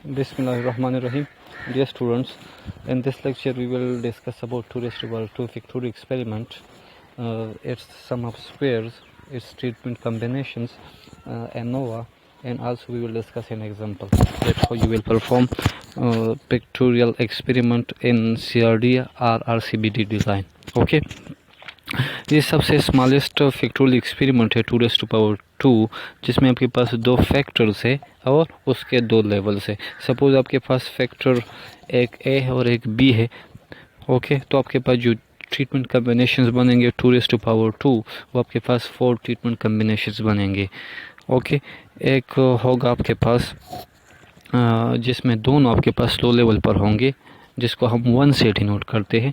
Bismillahirrahmanirrahim. Dear students, in this lecture we will discuss about 2 raised to power 2 factorial experiment, its sum of squares, its treatment combinations, ANOVA, and also we will discuss an example. That's how you will perform pictorial experiment in CRD or RCBD design. Okay. ये सबसे smallest factorial experiment है 2 raise to power 2, जिसमें आपके पास दो factors है और उसके दो लेवल्स है। सपोज आपके पास फैक्टर एक ए है और एक बी है। ओके, तो आपके पास जो ट्रीटमेंट कम्बिनेशंस बनेंगे 2 रेज़ टू पावर 2, वो आपके पास 4 ट्रीटमेंट कम्बिनेशंस बनेंगे। ओके, एक होगा आपके पास जिसमें दोनों आपके पास लो लेवल पर होंगे, जिसको हम 1 से डिनोट करते हैं।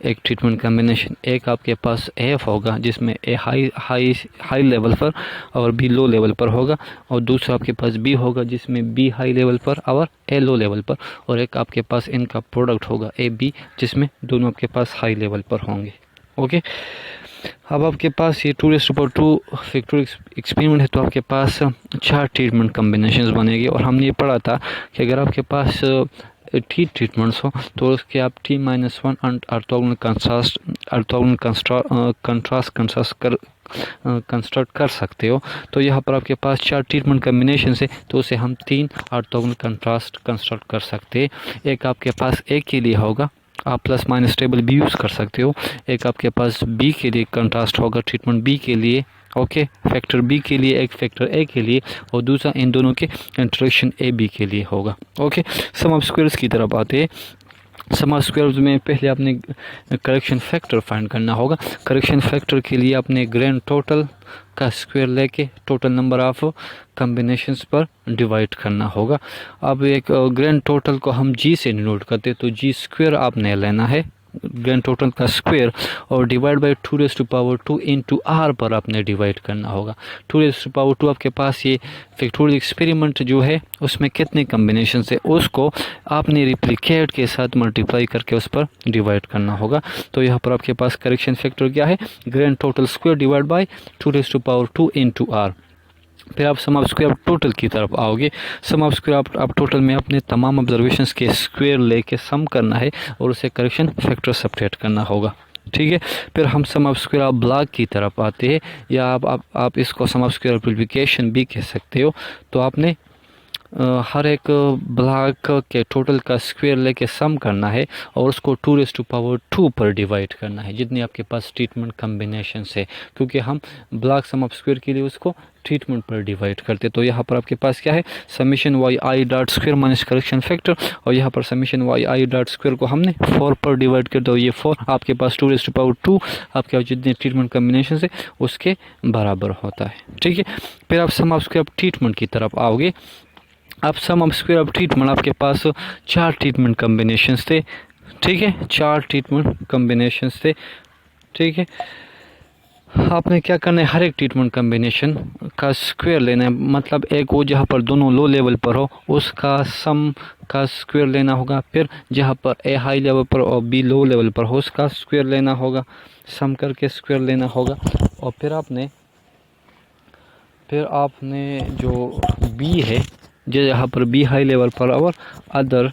एक ट्रीटमेंट कम्बिनेशन एक आपके पास एफ होगा जिसमें ए हाई लेवल पर और बी लो लेवल पर होगा, और दूसरा आपके पास बी होगा जिसमें बी हाई लेवल पर और ए लो लेवल पर, और एक आपके पास इनका प्रोडक्ट होगा ए बी जिसमें दोनों आपके पास हाई लेवल पर होंगे। ओके, अब आपके पास ये 2 raise to power 2 factorial experiment है, तो आपके पास 4 ट्रीटमेंट कम्बिनेशंस बनेंगे। और हमने ये पढ़ा था कि अगर आपके पास ट्रीटमेंट्स हो तो उसके आप T-1 ऑर्थोगोनल कंस्ट्रक्ट कर सकते हो। तो यहाँ पर आपके पास 4 ट्रीटमेंट कम्बिनेशन है, तो उसे हम 3 ऑर्थोगोनल कंस्ट्रक्ट कर सकते हैं। एक आपके पास ए के लिए होगा, आप प्लस माइनस टेबल भी यूज़ कर सकते हो। एक आपके पास बी के लिए कंट्रास्ट होगा, ट्रीटमेंट बी के लिए, ओके, फैक्टर बी के लिए, एक फैक्टर ए के लिए, और दूसरा इन दोनों के इंटरेक्शन ए बी के लिए होगा। ओके, सम ऑफ स्क्वायर्स की तरफ आते हैं। सम ऑफ स्क्वायर्स में पहले आपने करेक्शन फैक्टर फाइंड करना होगा। करेक्शन फैक्टर के लिए आपने ग्रैंड टोटल का स्क्वायर लेके टोटल नंबर ऑफ कम्बिनेशंस पर डिवाइड करना होगा। अब एक ग्रैंड टोटल को हम जी से डिनोट करते हैं, तो जी स्क्वायर आपने लेना है, ग्रैंड टोटल का स्क्वायर, और divide by 2 raise to power 2 into R पर आपने डिवाइड करना होगा। 2 रेज़ टू पावर 2 आपके पास ये फैक्टोरियल एक्सपेरिमेंट जो है उसमें कितने कम्बिनेशन है उसको आपने रिप्लिकेट के साथ मल्टीप्लाई करके उस पर डिवाइड करना होगा। तो यहाँ पर आपके पास करेक्शन फैक्टर क्या है, grand total square divide by 2 raise to power 2 into R. फिर आप sum of square of total की तरफ आओगे। Sum of square of total में अपने तमाम ऑब्जर्वेशंस के स्क्वायर लेके सम करना है और उसे करेक्शन फैक्टर सब्ट्रैक्ट करना होगा। ठीक है, फिर हम सम ऑफ स्क्वायर ऑफ ब्लॉक की तरफ आते हैं, या आप इसको सम ऑफ स्क्वायर ऑफ मल्टीप्लिकेशन भी कह सकते हो। तो आपने हर एक ब्लॉक के टोटल का स्क्वायर लेके सम करना है और उसको 2 रेज़ टू पावर 2 पर डिवाइड करना है, जितनी आपके पास ट्रीटमेंट कम्बिनेशन है, क्योंकि हम ब्लॉक सम ऑफ स्क्वायर के लिए उसको ट्रीटमेंट पर डिवाइड करते। तो यहाँ पर आपके पास क्या है, summation Y I dot square minus correction factor, और यहाँ पर summation Y I dot square को हमने 4 पर डिवाइड कर दो। ये 4 आपके पास 2 रेज़ टू पावर 2 आपके पास जितने ट्रीटमेंट कम्बिनेशन है उसके बराबर होता है। ठीक है, फिर आप sum of square of treatment की तरफ आओगे। अब सम ऑफ स्क्वायर ऑफ ट्रीटमेंट आपके पास 4 ट्रीटमेंट कम्बिनेशंस थे। ठीक है, 4 ट्रीटमेंट कम्बिनेशंस थे। ठीक है, आपने क्या करना है, हर एक ट्रीटमेंट कम्बिनेशन का स्क्वायर लेना है, मतलब एक वो जहाँ पर दोनों लो लेवल पर हो उसका सम का स्क्वायर लेना होगा। फिर जहाँ पर ए हाई लेवल पर और बी लो लेवल पर हो उसका स्क्वायर लेना होगा, सम करके स्क्वायर लेना होगा। और फिर आपने जो बी है, जो यहाँ पर बी हाई लेवल पर और अदर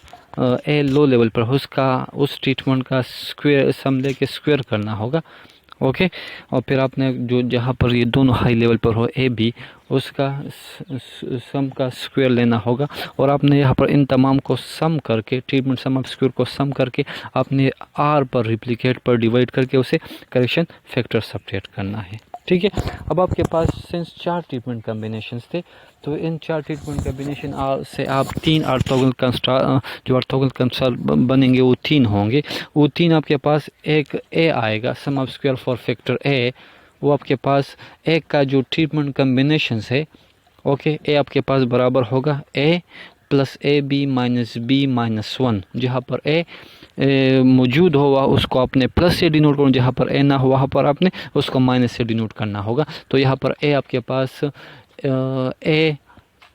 ए लो लेवल पर उस ट्रीटमेंट का स्क्वायर सम लेके स्क्वायर करना होगा। ओके, और फिर आपने जो जहाँ पर ये दोनों हाई लेवल पर हो ए बी उसका सम का स्क्वायर लेना होगा। और आपने यहाँ पर इन तमाम को सम करके ट्रीटमेंट सम ऑफ स्क्वायर को सम करके आपने आर पर रिप्लिकेट पर डिवाइड करके उसे करेक्शन फैक्टर सब्ट्रैक्ट करना है। ठीक है, अब आपके पास सिंस 4 ट्रीटमेंट कम्बिनेशंस थे, तो इन 4 ट्रीटमेंट कम्बिनेशन से आप 3 ऑर्थोगोनल कंस्ट्रक्ट बनेंगे, वो 3 होंगे। वो 3 आपके पास एक ए आएगा, सम ऑफ स्क्वायर फॉर फैक्टर ए, वो आपके पास एक का जो ट्रीटमेंट कम्बिनेशन है, ओके, ए आपके पास बराबर होगा ए प्लस ए बी माइनस 1। जहाँ पर ए मौजूद हो वह उसको आपने प्लस से डिनोट करो, जहाँ पर ए ना हो वहाँ पर आपने उसको माइनस से डिनोट करना होगा। तो यहाँ पर ए आपके पास ए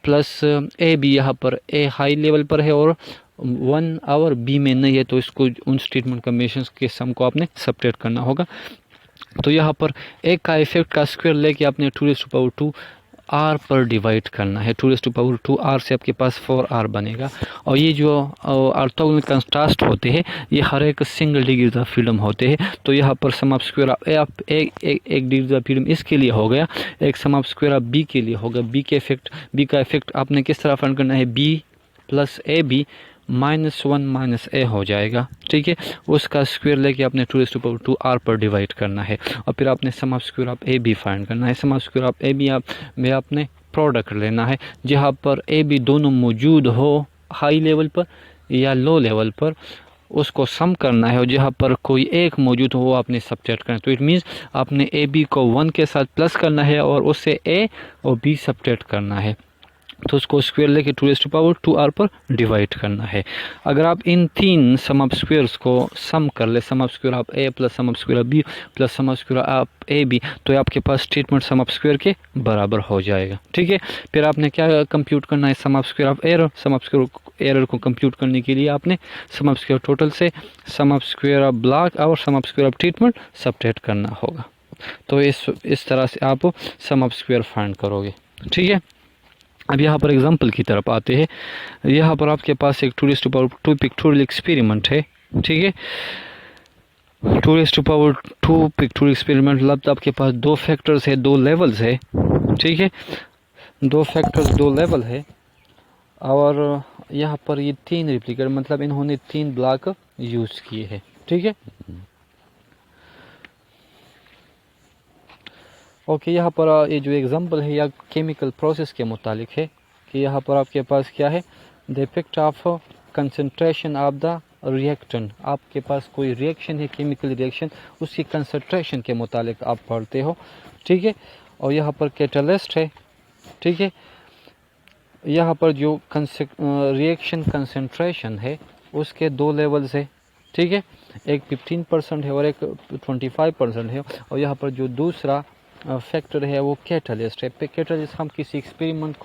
प्लस ए बी, यहाँ पर ए हाई लेवल पर है और 1 और बी में नहीं है, तो इसको उन स्टेटमेंट कम्बिनेशन के सम को आपने सब्ट्रैक्ट करना होगा। तो यहाँ पर एक का इफेक्ट का स्क्वायर लेके आपने 2 रेज़ टू पावर 2 आर पर डिवाइड करना है। 2⁻² आर से आपके पास 4r बनेगा। और ये जो ऑर्थोगोनल कंट्रास्ट होते हैं ये हर एक सिंगल डिग्रीज ऑफ फ्रीडम होते हैं। तो यहाँ पर सम ऑफ स्क्वायर ऑफ एक डिग्री ऑफ फ्रीडम इसके लिए हो गया, एक सम ऑफ स्क्वायर ऑफ बी के लिए होगा। बी का इफेक्ट आपने किस तरह फाइंड करना है, B plus A B -1 - a हो जाएगा, ठीक है। उसका स्क्वायर लेके आपने 2⁻² आर पर डिवाइड करना है। और फिर आपने sum of square of A B find करना है। Sum of square of A B में आपने प्रोडक्ट लेना है, जहाँ पर ए बी दोनों मौजूद हो हाई लेवल पर या लो लेवल पर, उसको सम करना है। और जहाँ पर कोई एक मौजूद हो वो आपने सब्ट्रैक्ट करना है। तो इट मीन्स आपने ए बी को 1 के साथ प्लस करना है और उससे ए और बी सब्ट्रैक्ट करना है। तो उसको स्क्वायर लेके 2⁻² आर पर डिवाइड करना है। अगर आप इन तीन सम ऑफ स्क्वायर्स को सम कर ले, sum of square of A plus sum of square of B plus sum of square of A B, तो आपके पास स्टेटमेंट सम ऑफ स्क्वायर के बराबर हो जाएगा, ठीक है। फिर आपने क्या कंप्यूट करना है, sum of square of error. Sum of square error को कंप्यूट करने के लिए आपने सम ऑफ स्क्वायर टोटल से sum of square of block और sum of square of treatment subtract करना होगा। तो इस तरह से आप सम ऑफ स्क्वायर फाइंड करोगे, ठीक है। अब यहाँ पर एग्जांपल की तरफ आते हैं। यहाँ पर आपके पास एक 2⁻² पिक्टोरियल एक्सपेरिमेंट है, ठीक है। 2⁻² पिक्टोरियल एक्सपेरिमेंट मतलब आपके पास दो फैक्टर्स है, दो लेवल्स है, ठीक है। दो फैक्टर्स दो लेवल है और यहाँ पर ये 3 रिप्लिकेट मतलब इन्होंने 3 ब्लॉक यूज़ किए हैं, ठीक है। ओके, यहाँ पर ये जो एग्जांपल है या केमिकल प्रोसेस के मुतालिक है कि यहाँ पर आपके पास क्या है, the effect of concentration of the reactant. आपके पास कोई रिएक्शन है, केमिकल रिएक्शन, उसकी कंसंट्रेशन के मुतालिक आप पढ़ते हो, ठीक है। और यहाँ पर कैटलिस्ट है, ठीक है। यहाँ पर जो रिएक्शन कंसंट्रेशन है उसके 2 लेवल्स है, ठीक है। एक 15% है और एक 25% है। और यहाँ पर जो दूसरा फैक्टर है वो कैटलिस्ट है। कैटलिस्ट हम किसी एक्सपेरिमेंट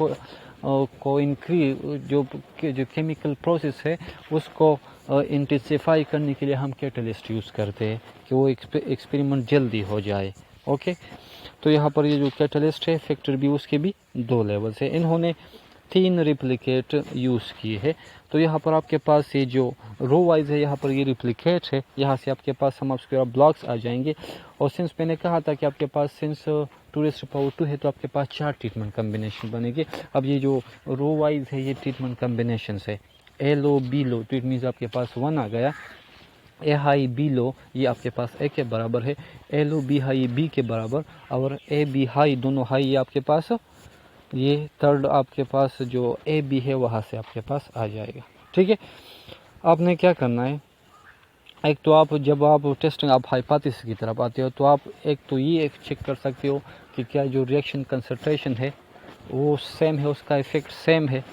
को इंक्रीज जो केमिकल प्रोसेस है उसको इंटेंसिफाई करने के लिए हम कैटलिस्ट यूज़ करते हैं कि वो एक्सपेरिमेंट जल्दी हो जाए, ओके। तो यहाँ पर ये जो कैटलिस्ट है फैक्टर भी उसके भी 2 लेवल्स है। इन्होंने 3 रिप्लिकेट यूज़ किए हैं। तो यहाँ पर आपके पास ये जो रो वाइज है यहाँ पर ये रिप्लिकेट है, यहाँ से आपके पास सम ऑफ स्क्वायर ऑफ ब्लॉक्स आ जाएंगे। और सिंस मैंने कहा था कि आपके पास सिंस 2⁻² है तो आपके पास 4 ट्रीटमेंट कम्बिनेशन बनेंगे। अब ये जो रो वाइज है ये ट्रीटमेंट कम्बिनेशन है, ए लो बी लो, तो इट मीन्स आपके पास 1 आ गया। ए हाई बी लो ये आपके पास ए के बराबर है, ए लो बी हाई बी के बराबर, और ए बी हाई दोनों हाई ये आपके पास ये थर्ड आपके पास जो ए बी है वहाँ से आपके पास आ जाएगा, ठीक है। आपने क्या करना है, एक तो आप जब आप टेस्टिंग आप हाइपोथेसिस की तरफ आते हो तो आप एक तो ये चेक कर सकते हो कि क्या जो रिएक्शन कंसंट्रेशन है वो सेम है, उसका इफेक्ट सेम है।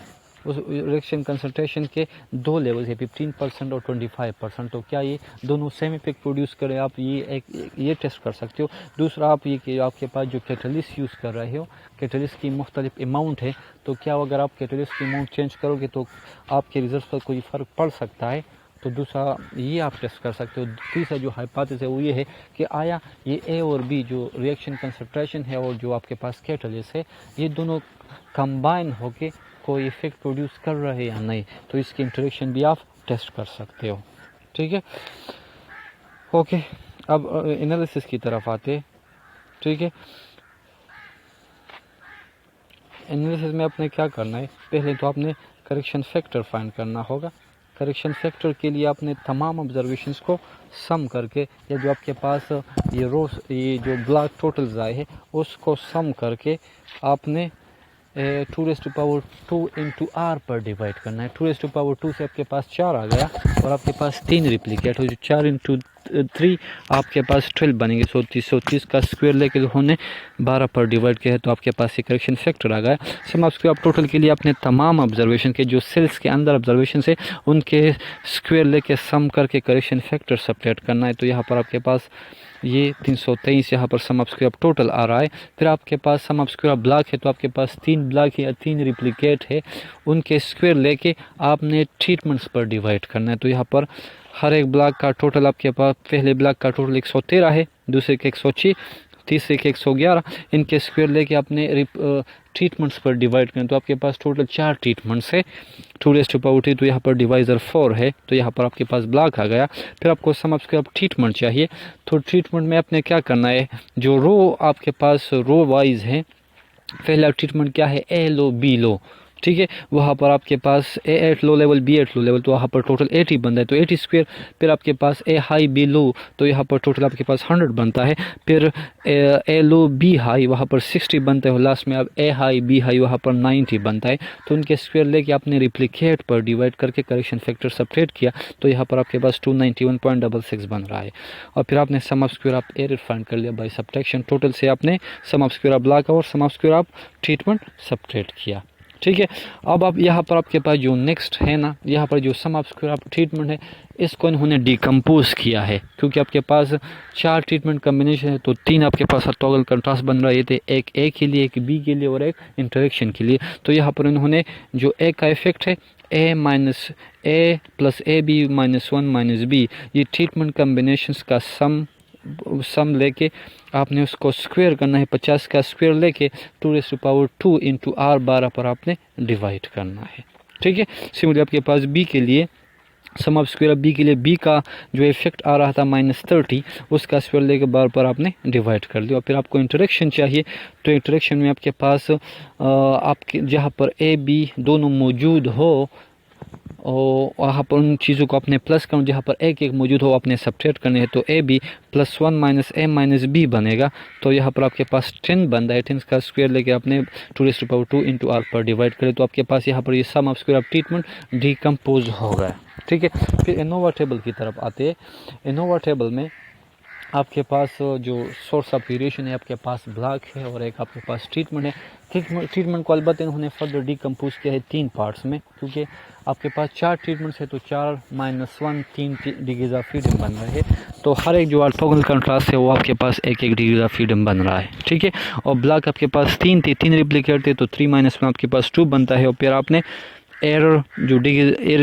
उस रिएक्शन कंसंट्रेशन के 2 लेवल है, 15% और 25%, तो क्या ये दोनों सेम इफेक्ट प्रोड्यूस करें, आप ये टेस्ट कर सकते हो। दूसरा आप ये कि आपके पास जो कैटलिस्ट यूज़ कर रहे हो, कैटलिस्ट की मुख्तलिफ अमाउंट है, तो क्या अगर आप कैटलिस्ट की अमाउंट चेंज करोगे तो आपके रिजल्ट पर कोई फ़र्क पड़ सकता है। तो दूसरा ये आप टेस्ट कर सकते हो। तीसरा जो हाइपोथेसिस है वो ये है कि आया ये ए और बी जो रिएक्शन कंसंट्रेशन है और जो आपके पास कैटलिस्ट है ये दोनों कंबाइन होके कोई इफेक्ट प्रोड्यूस कर रहे हैं या नहीं, तो इसकी इंटरेक्शन भी आप टेस्ट कर सकते हो, ठीक है। ओके, अब एनालिसिस की तरफ आते, ठीक है। एनालिसिस में आपने क्या करना है, पहले तो आपने करेक्शन फैक्टर फाइंड करना होगा। करेक्शन फैक्टर के लिए आपने तमाम ऑब्जर्वेशंस को सम करके या जो आपके पास ये जो ब्लॉक टोटल्स आए हैं उसको सम करके आपने 2⁻² इंटू आर पर डिवाइड करना है। 2⁻² से आपके पास 4 आ गया और आपके पास 3 रिप्लिकेट हो, जो 4 इंटू 3 आपके पास 12 बनेंगे। 130 का स्क्वायर लेके उन्होंने 12 पर डिवाइड किया है तो आपके पास ये करेक्शन फैक्टर आ गया। सम ऑफ स्क्वायर टोटल के लिए अपने तमाम ऑब्जर्वेशन के जो सेल्स के अंदर ऑब्जर्वेशन है उनके स्क्वायर लेके सम करके करेक्शन फैक्टर सब्ट्रैक्ट करना है। तो यहाँ पर आपके पास ये 323 यहाँ पर सम ऑफ स्क्वायर टोटल आ रहा है। फिर आपके पास सम ऑफ स्क्वायर ब्लॉक है तो आपके पास 3 ब्लॉक है या 3 रिप्लिकेट है, उनके स्क्वायर लेके आपने ट्रीटमेंट्स पर डिवाइड करना है। तो यहाँ पर हर एक ब्लॉक का टोटल आपके पास पहले ब्लॉक का टोटल 113 है, दूसरे के 106, तीसरे के 111, इनके स्क्वायर लेके आपने ट्रीटमेंट्स पर डिवाइड करें तो आपके पास टोटल 4 ट्रीटमेंट्स है। 2⁻3 तो यहाँ पर डिवाइज़र 4 है, तो यहाँ पर आपके पास ब्लॉक आ गया। फिर आपको सम ऑफ स्क्वायर ट्रीटमेंट चाहिए, तो ट्रीटमेंट में आपने क्या करना है, जो रो आपके पास रो वाइज है, पहला ट्रीटमेंट क्या है, ए लो बी लो, ठीक है। वहाँ पर आपके पास A8 low level B8 low level, तो वहाँ पर टोटल 80 बनता है, तो 80 स्क्वायर। फिर आपके पास A हाई B लो, तो यहाँ पर टोटल आपके पास 100 बनता है। फिर A लो B हाई, वहाँ पर 60 बनता है, और लास्ट में अब A हाई B हाई वहाँ पर 90 बनता है। तो उनके स्क्वायर लेके आपने रिप्लिकेट पर डिवाइड करके करेक्शन फैक्टर सब्ट्रैक्ट किया, तो यहाँ पर आपके पास 291.66 बन रहा है। और फिर आपने सम ऑफ स्क्वायर आप एरर फाइंड कर लिया बाय सब्ट्रैक्शन। टोटल से आपने सम ऑफ स्क्वायर आप ब्लॉक और सम ऑफ स्क्वायर आप ट्रीटमेंट सब्ट्रैक्ट किया, ठीक है। अब आप यहाँ पर आपके पास जो नेक्स्ट है ना, यहाँ पर जो सम ऑफ स्क्वायर ऑफ ट्रीटमेंट है, इसको इन्होंने डिकम्पोज किया है, क्योंकि आपके पास 4 ट्रीटमेंट कम्बिनेशन है, तो 3 आपके पास टॉगल कंट्रास्ट बन रहे थे, एक ए के लिए, एक बी के लिए और एक इंटरेक्शन के लिए। तो यहाँ पर इन्होंने जो ए का इफेक्ट है, A minus A plus A B minus 1 minus B, ये ट्रीटमेंट कम्बिनेशंस का सम लेके आपने उसको स्क्वायर करना है, 50 का स्क्वायर लेके 2⁻² इंटू R12 पर आपने डिवाइड करना है, ठीक है। सिमिलरली आपके पास बी के लिए सम ऑफ स्क्वायर बी के लिए, बी का जो इफेक्ट आ रहा था -30, उसका स्क्वायर लेके बार पर आपने डिवाइड कर दिया। और फिर आपको इंटरेक्शन चाहिए, तो इंटरेक्शन में आपके पास आपके जहाँ पर ए बी दोनों मौजूद हो, और वहाँ पर उन चीज़ों को अपने प्लस करो, जहाँ पर एक एक मौजूद हो अपने सब्ट्रैक्ट करने हैं, तो A B +1 minus A minus B बनेगा। तो यहाँ पर आपके पास 10 बन रहा है, 10 का स्क्वायर लेके आपने 2⁻² इंटू R पर डिवाइड करें, तो आपके पास यहाँ पर ये sum of square of treatment decompose हो गया, ठीक है। फिर एनोवा टेबल की तरफ आते हैं। एनोवा टेबल में आपके पास जो सोर्स ऑफ वेरिएशन है, आपके पास ब्लॉक है और एक आपके पास ट्रीटमेंट है। ट्रीटमेंट को अलबत्ता इन्होंने फर्दर डिकम्पोज किया है 3 पार्ट्स में, क्योंकि आपके पास 4 ट्रीटमेंट्स है, तो 4 - 1 3 डिग्रीज ऑफ फ्रीडम बन रहा है। तो हर एक जो ऑर्थोगोनल कंट्रास्ट है वो आपके पास एक डिग्री ऑफ फ्रीडम बन रहा है, ठीक है। और ब्लॉक आपके पास 3 थे, 3 रिप्लिकेट थे, तो 3 - 1 आपके पास 2 बनता है। और फिर आपने एरर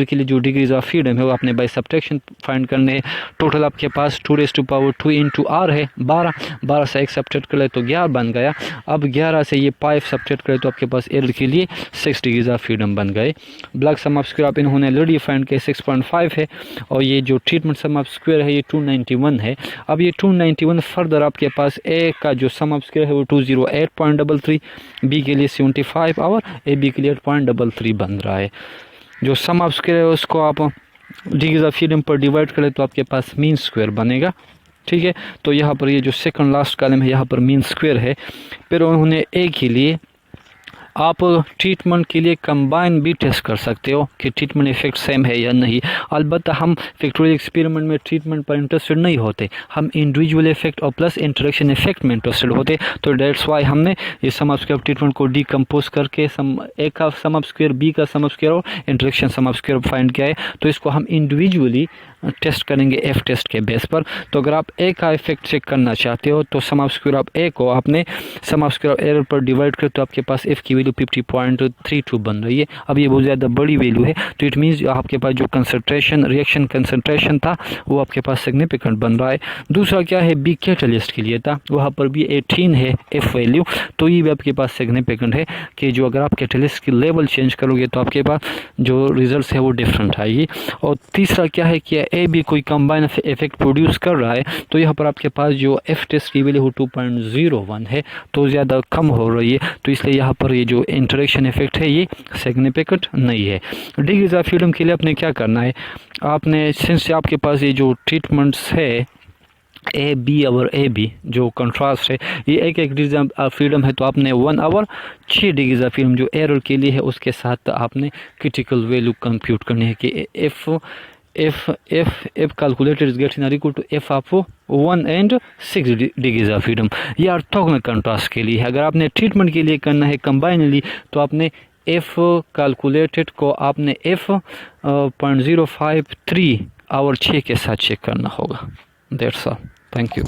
के लिए जो डिग्रीज ऑफ फ्रीडम है वो आपने बाय सब्ट्रैक्शन फाइंड करने हैं। टोटल आपके पास 2⁻² इंटू R है 12 से एक सब्ट्रैक्ट कर ले तो 11 बन गया। अब 11 से ये 5 सब्ट्रैक्ट करे तो आपके पास एरर के लिए 6 डिग्रीज ऑफ फ्रीडम बन गए। ब्लॉक सम ऑफ स्क्वायर आप इन्होंने ऑलरेडी फाइंड किया 6.5 है, और ये जो ट्रीटमेंट सम ऑफ स्क्वायर है ये 291 है। अब ये 291 फर्दर आपके पास ए का जो सम ऑफ स्क्वायर है वो 208.33, बी के लिए 75 और ए बी के लिए 8.33 बन रहा है। जो सम ऑफ स्क्वायर है उसको आप डिग्रीज ऑफ फ्रीडम पर डिवाइड करें तो आपके पास मीन स्क्वायर बनेगा, ठीक है। तो यहाँ पर ये जो सेकंड लास्ट कॉलम है यहाँ पर मीन स्क्वायर है। फिर उन्होंने ए के लिए आप ट्रीटमेंट के लिए कंबाइन भी टेस्ट कर सकते हो कि ट्रीटमेंट इफेक्ट सेम है या नहीं। अलबत्ता हम फैक्टोरियल एक्सपेरिमेंट में ट्रीटमेंट पर इंटरेस्टेड नहीं होते, हम इंडिविजुअल इफेक्ट और प्लस इंटरेक्शन इफेक्ट में इंटरेस्टेड होते। तो डेट्स वाई हमने ये सम ऑफ स्क्वायर ट्रीटमेंट को डिकम्पोज करके ए का सम ऑफ स्क्वायर, बी का सम ऑफ स्क्वायर और interaction sum of square find किया है। तो इसको हम इंडिविजुअली टेस्ट करेंगे एफ टेस्ट के बेस पर। तो अगर आप ए का इफेक्ट चेक करना चाहते हो तो सम ऑफ स्क्वायर ऑफ ए को आपने sum of square of error पर डिवाइड कर, तो आपके पास एफ की वैल्यू 50.32 बन रही है। अब ये बहुत ज़्यादा बड़ी वैल्यू है, तो इट मीन्स आपके पास जो कंसंट्रेशन रिएक्शन कंसंट्रेशन था वो आपके पास सिग्निफिकेंट बन रहा है। दूसरा क्या है, बी कैटलिस्ट के लिए था, वहाँ पर भी 18 है एफ वैल्यू, तो ये भी आपके पास सिग्निफिकेंट है कि जो अगर आप कैटलिस्ट की लेवल चेंज करोगे तो आपके पास जो रिजल्ट है वो डिफरेंट आएगी। और तीसरा क्या है कि ए भी कोई कंबाइन इफेक्ट प्रोड्यूस कर रहा है, तो यहाँ पर आपके पास जो एफ टेस्ट की वैल्यू 2.01 है, तो ज़्यादा कम हो रही है, तो इसलिए यहाँ पर ये जो इंटरेक्शन इफेक्ट है ये सिग्निफिकेंट नहीं है। डिग्रीज ऑफ फ्रीडम के लिए आपने क्या करना है, आपने सिंस आपके पास ये जो ट्रीटमेंट्स है ए बी और ए बी जो कंट्रास्ट है ये एक डिग्री ऑफ फ्रीडम है, तो आपने 1 और 6 डिग्रीज ऑफ फ्रीडम जो एरर के लिए है उसके साथ आपने क्रिटिकल वैल्यू कंप्यूट करनी है कि F calculated is getting equal to F of 1 and 6 degrees of freedom. ये ऑर्थोगोनल कंट्रास्ट के लिए है। अगर आपने ट्रीटमेंट के लिए करना है कंबाइनली तो आपने एफ कैलकुलेटेड को आपने F.053 और 6 के साथ चेक करना होगा। That's all, thank you.